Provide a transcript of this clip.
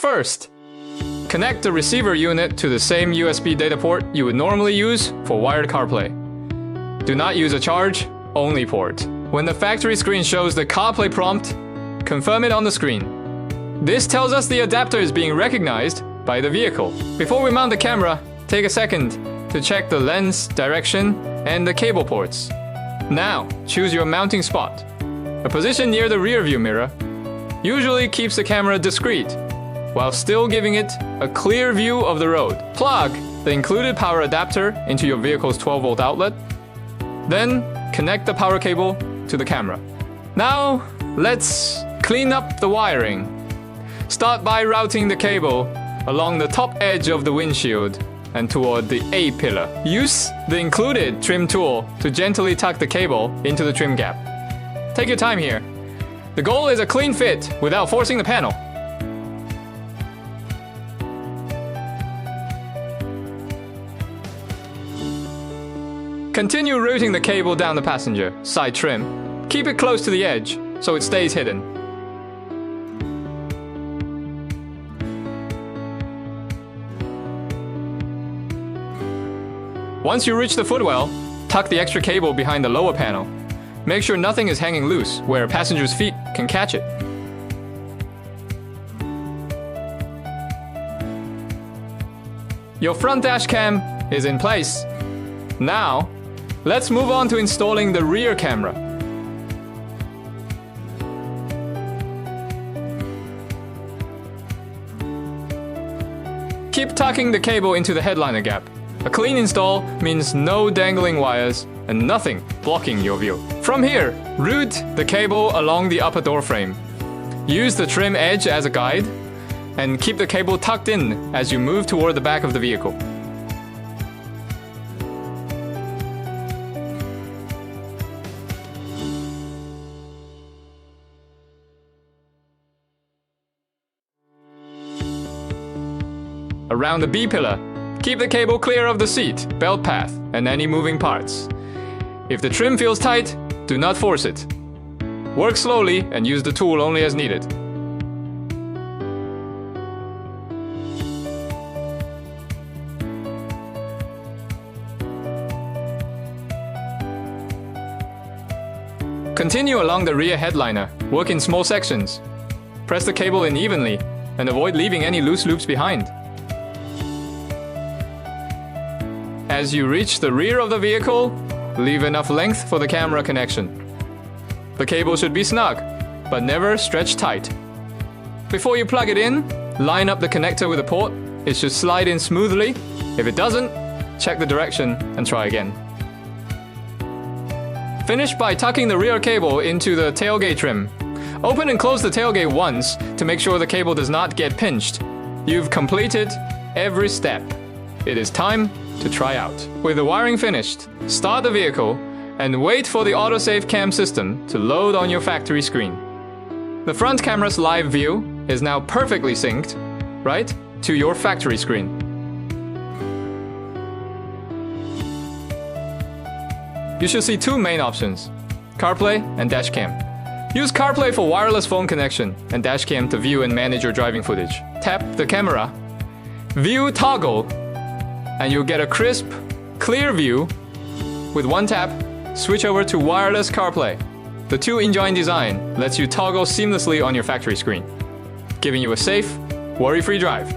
First, connect the receiver unit to the same USB data port you would normally use for wired CarPlay. Do not use a charge-only port. When the factory screen shows the CarPlay prompt, confirm it on the screen. This tells us the adapter is being recognized by the vehicle. Before we mount the camera, take a second to check the lens direction and the cable ports. Now, choose your mounting spot. A position near the rear view mirror usually keeps the camera discreet, while still giving it a clear view of the road. Plug the included power adapter into your vehicle's 12-volt outlet. Then, connect the power cable to the camera. Now, let's clean up the wiring. Start by routing the cable along the top edge of the windshield and toward the A pillar. Use the included trim tool to gently tuck the cable into the trim gap. Take your time here. The goal is a clean fit without forcing the panel. Continue routing the cable down the passenger side trim. Keep it close to the edge so it stays hidden. Once you reach the footwell, tuck the extra cable behind the lower panel. Make sure nothing is hanging loose where a passenger's feet can catch it. Your front dash cam is in place. Now, let's move on to installing the rear camera. Keep tucking the cable into the headliner gap. A clean install means no dangling wires and nothing blocking your view. From here, route the cable along the upper door frame. Use the trim edge as a guide and keep the cable tucked in as you move toward the back of the vehicle. Around the B pillar, keep the cable clear of the seat, belt path, and any moving parts. If the trim feels tight, do not force it. Work slowly and use the tool only as needed. Continue along the rear headliner. Work in small sections. Press the cable in evenly and avoid leaving any loose loops behind. As you reach the rear of the vehicle, leave enough length for the camera connection. The cable should be snug, but never stretch tight. Before you plug it in, line up the connector with the port. It should slide in smoothly. If it doesn't, check the direction and try again. Finish by tucking the rear cable into the tailgate trim. Open and close the tailgate once to make sure the cable does not get pinched. You've completed every step. It is time to try out. With the wiring finished, start the vehicle and wait for the OttoSafe Cam system to load on your factory screen. The front camera's live view is now perfectly synced, right, to your factory screen. You should see two main options, CarPlay and Dashcam. Use CarPlay for wireless phone connection and Dashcam to view and manage your driving footage. Tap the camera, view toggle, and you'll get a crisp, clear view. With one tap, switch over to wireless CarPlay. The two-in-join design lets you toggle seamlessly on your factory screen, giving you a safe, worry-free drive.